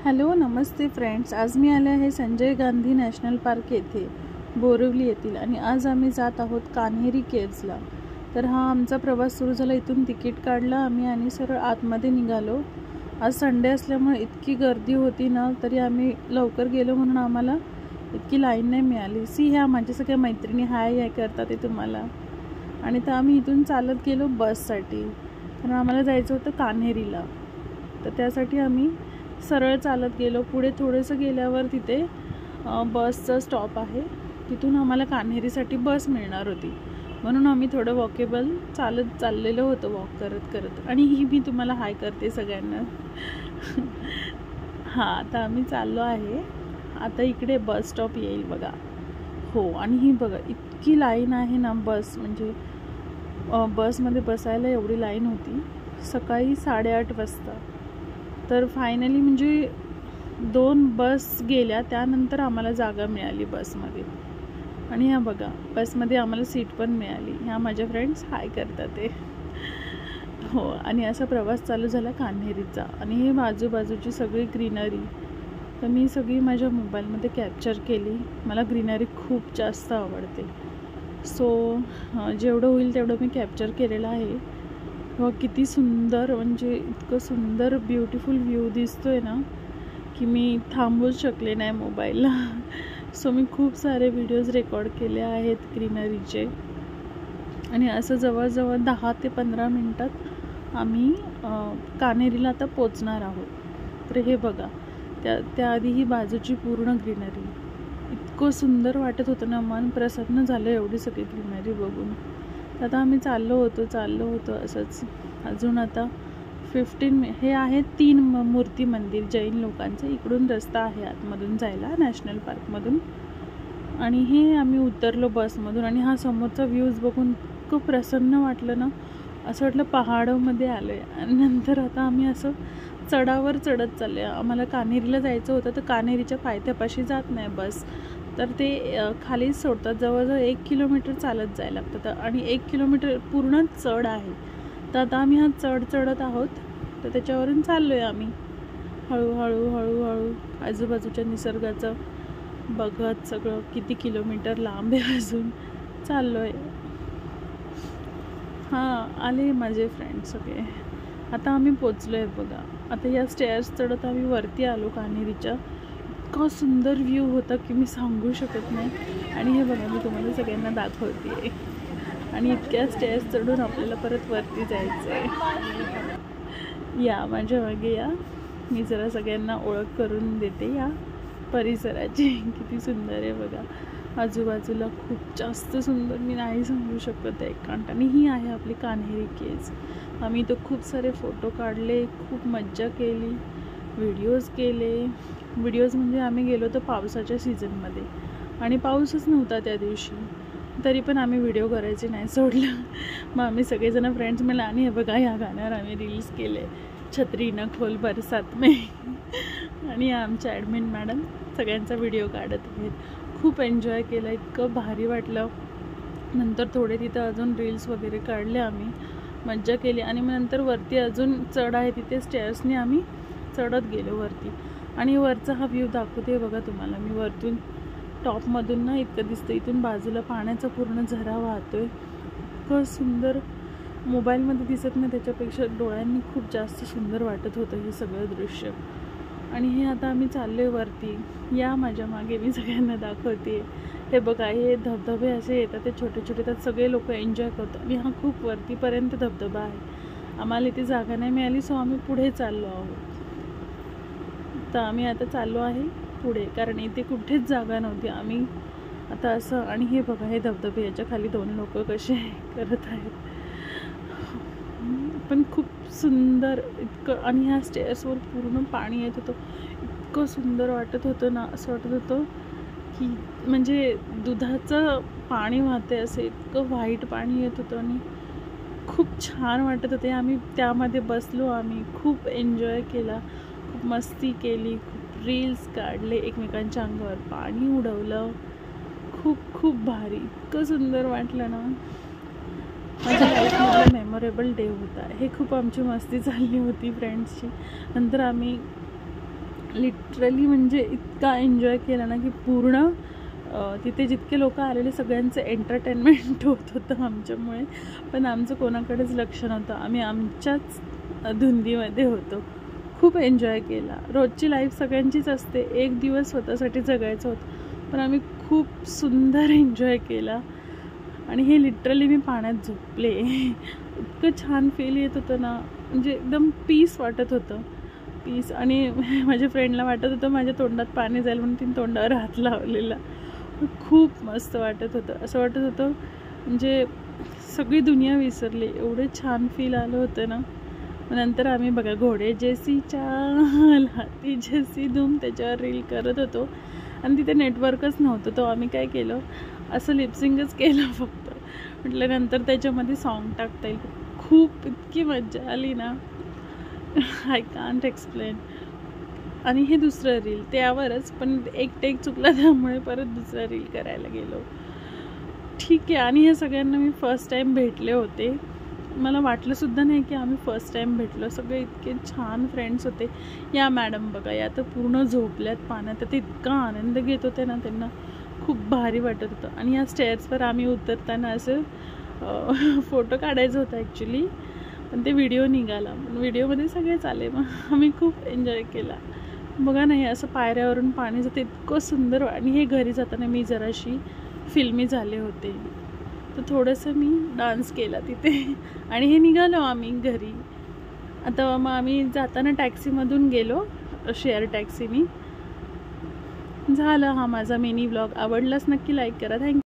Hello नमस्ते friends, आज मी आले आहे संजय गांधी नॅशनल पार्क येथे बोरिवली येथील आणि आज आम्ही जात आहोत कान्हेरी केव्जला। तर हा आमचा प्रवास सुरू झाला। इथून तिकीट काढलं आम्ही आणि सरळ आतमध्ये निघालो। आज संडे असल्यामुळे इतकी गर्दी होती ना, तरी आम्ही लवकर गेलो म्हणून आम्हाला इतकी लाईन नाही मिळाली। सी ह्या माझ्या सगळ्या मैत्रिणी हाय करतात ते तुम्हाला। आणि तर आम्ही इथून चालत गेलो बससाठी, कारण आम्हाला जायचं होतं कान्हेरीला। तर त्यासाठी आम्ही सरळ चालत गेलो। पुढे थोडंसं गेल्यावर तिथे बसचा स्टॉप आहे, तिथून आम्हाला कान्हेरीसाठी बस मिळणार होती, म्हणून आम्ही थोडं वॉकेबल चालत चाललेलो होतो, वॉक करत करत। आणि ही मी तुम्हाला हाय करते सगळ्यांना। हां, आता आम्ही चाललो आहे। आता इकडे बस स्टॉप येईल बघा। हो, आणि ही बघा इतकी लाईन आहे ना, बस म्हणजे बसमध्ये बसायला एवढी लाईन होती सकाळी 8:30 वाजता। तर फायनली म्हणजे 2 बस गेल्या, त्यानंतर आम्हाला जागा मिळाली बसमध्ये। आणि ह्या बघा बसमध्ये आम्हाला सीट पण मिळाली। ह्या माझ्या फ्रेंड्स हाय करतात ते। हो, आणि असा प्रवास चालू झाला कान्हेरीचा। आणि हे बाजूबाजूची सगळी ग्रीनरी तर मी सगळी माझ्या मोबाईलमध्ये कॅप्चर केली। मला ग्रीनरी खूप जास्त आवडते, सो जेवढं होईल तेवढं मी कॅप्चर केलेलं आहे। हो, किती सुंदर, म्हणजे इतकं सुंदर ब्युटिफुल व्ह्यू दिसतोय ना की मी थांबवूच शकले नाही मोबाईलला। सो मी खूप सारे व्हिडिओज रेकॉर्ड केले आहेत ग्रीनरीचे। आणि असं जवळजवळ 10 ते 15 मिनटात आम्ही कान्हेरीला आता पोचणार आहोत। तर हे बघा, त्याआधी ही बाजूची पूर्ण ग्रीनरी इतकं सुंदर वाटत होतं ना, मन प्रसन्न झालं एवढी सगळी ग्रीनरी बघून। आता आम्ही चाललो होतो असंच। अजून आता 15 हे आहे 3 मूर्ती मंदिर जैन लोकांचं। इकडून रस्ता आहे आतमधून जायला नॅशनल पार्कमधून। आणि हे आम्ही उतरलो बसमधून आणि हा समोरचा व्ह्यूज बघून इतकं प्रसन्न वाटलं ना, असं वाटलं पहाडामध्ये आलो आहे। आणि नंतर आता आम्ही असं चढावर चढत चाललो आहे। आम्हाला कान्हेरीला जायचं होतं, तर कान्हेरीच्या पायथ्यापाशी जात नाही बस, तर ते खालीच सोडतात। जवळजवळ 1 किलोमीटर चालत जायला लागतं आणि 1 किलोमीटर पूर्ण चढ आहे। तर आता आम्ही हा चढ चढत आहोत, तर त्याच्यावरून चाललो आहे आम्ही हळूहळू हळूहळू आजूबाजूच्या निसर्गाचं बघत। सगळं किती किलोमीटर लांब आहे अजून चाललो आहे। हां, आले माझे फ्रेंड्स सगळे। आता आम्ही पोचलो आहे बघा। आता या स्टेअर्स चढत आम्ही वरती आलो कान्हेरीच्या। इतका सुंदर व्ह्यू होता की मी सांगू शकत नाही। आणि हे बघा मी तुम्हाला सगळ्यांना दाखवते। आणि इतक्या स्टेअर्स चढून आपल्याला परत वरती जायचं आहे। या माझ्या मागे या, मी जरा सगळ्यांना ओळख करून देते या परिसराची। किती सुंदर आहे बघा, आजूबाजूला खूप जास्त सुंदर, मी नाही सांगू शकत आहे एकांत। आणि ही आहे आपली कान्हेरी केव्ज। आम्ही इथं खूप सारे फोटो काढले, खूप मज्जा केली, व्हिडिओज केले। व्हिडिओज म्हणजे आम्ही गेलो तर पावसाच्या सीझनमध्ये आणि पाऊसच नव्हता त्या दिवशी, तरी पण आम्ही व्हिडिओ करायचे नाही सोडलं। मग आम्ही सगळेजण फ्रेंड्स मिळून, आणि हे बघा ह्या गाण्यावर आम्ही रील्स केले, छत्री न खोल बरसात में। आणि आमच्या ॲडमिन मॅडम सगळ्यांचा व्हिडिओ काढत आहेत। खूप एन्जॉय केलं, इतकं भारी वाटलं। नंतर थोडे तिथं अजून रील्स वगैरे काढले आम्ही, मज्जा केली। आणि मग नंतर वरती अजून चढ आहे, तिथे स्टेअर्सने आम्ही चढत गेलो वरती। आणि वरचा हा व्ह्यू दाखवते बघा तुम्हाला मी वरतून, टॉपमधून ना इतकं दिसतं। इथून बाजूला पाण्याचा पूर्ण झरा वाहतोय, इतकं सुंदर, मोबाईलमध्ये दिसत नाही त्याच्यापेक्षा डोळ्यांनी खूप जास्त सुंदर वाटत होतं हे सगळं दृश्य। आणि हे आता आम्ही चाललो आहे वरती। या माझ्या मागे, मी सगळ्यांना दाखवते। हे बघा, हे धबधबे असे येतात, ते छोटे छोटे, त्यात सगळे लोक एन्जॉय करतात। आणि हा खूप वरतीपर्यंत धबधबा आहे। आम्हाला इथे जागा नाही मिळाली, सो आम्ही पुढे चाललो आहोत। तर आम्ही आता चाललो आहे पुढे, कारण इथे कुठेच जागा नव्हती। आम्ही आता असं, आणि हे बघा हे धबधबे, याच्या खाली 2 लोक कसे करत आहेत, पण खूप सुंदर इतकं। आणि ह्या स्टेअर्सवर पूर्ण पाणी येत होतं, इतकं सुंदर वाटत होतं ना, असं वाटत होतं की म्हणजे दुधाचं पाणी वाहते असं, इतकं व्हाईट पाणी येत होतं आणि खूप छान वाटत होते। आम्ही त्यामध्ये बसलो, आम्ही खूप एन्जॉय केला, खूप मस्ती केली, खूप रील्स काढले, एकमेकांच्या अंगावर पाणी उडवलं, खूप खूप भारी, इतकं सुंदर वाटलं ना। माझ्या लाईफमधला मेमोरेबल डे होता हे। खूप आमची मस्ती चालली होती फ्रेंड्सची। नंतर आम्ही लिटरली म्हणजे इतका एन्जॉय केला ना की पूर्ण तिथे जितके लोक आलेले सगळ्यांचं एंटरटेनमेंट होत होतं आमच्यामुळे, पण आमचं कोणाकडेच लक्ष नव्हतं, आम्ही आमच्याच धुंदीमध्ये होतो. खूप एन्जॉय केला. रोजची लाईफ सगळ्यांचीच असते, एक दिवस स्वतःसाठी जगायचं होतं, पण आम्ही खूप सुंदर एन्जॉय केला. आणि हे लिटरली मी पाण्यात झोपले. इतकं छान फील येत होतं ना, म्हणजे एकदम पीस वाटत होतं, पीस. आणि माझ्या फ्रेंडला वाटत होतं माझ्या तोंडात पाणी जाईल म्हणून तिने तोंडावर हात लावलेला. खूप मस्त वाटत होतं, असं वाटत होतं म्हणजे सगळी दुनिया विसरली, एवढे छान फील आलं होतं ना. नंतर आम्ही बघा घोडे जैसी चाल हाती जैसी धूम त्याच्यावर रील करत होतो, आणि तिथे नेटवर्कच नव्हतं. तो आम्ही काय केलं, असं लिपसिंगच केलं फक्त. म्हटलं नंतर त्याच्यामध्ये सॉन्ग टाकता येईल. खूप इतकी मजा आली ना, आय कांट एक्सप्लेन. आणि हे दुसरं रील त्यावरच, पण एक टेक चुकला त्यामुळे परत दुसरा रील करायला गेलो. ठीक आहे. आणि हे सगळ्यांना मी फर्स्ट टाईम भेटले होते. मला वाटलंसुद्धा नाही की आम्ही फर्स्ट टाईम भेटलो. सगळे इतके छान फ्रेंड्स होते. या मॅडम बघा, या तर पूर्ण झोपल्यात पाण्यात, तर इतका आनंद घेत होते ना, त्यांना खूप भारी वाटत होतं. आणि या स्टेअर्सवर आम्ही उतरताना असं फोटो काढायचा होता ॲक्च्युली, पण ते व्हिडिओ निघाला. पण व्हिडिओमध्ये सगळेच आले, मग आम्ही खूप एन्जॉय केला. बघा ना, हे असं पायऱ्यावरून पाणी जातं, इतकं सुंदर. आणि हे घरी जाताना मी जराशी फिल्मी झाले होते, तर थोडंसं मी डान्स केला तिथे. आणि हे निघालो आम्ही घरी. आता मग आम्ही जाताना टॅक्सीमधून गेलो, शेअर टॅक्सीनी. झालं हा माझा मिनी व्लॉग. आवडलाच नक्की लाईक करा. थँक्यू.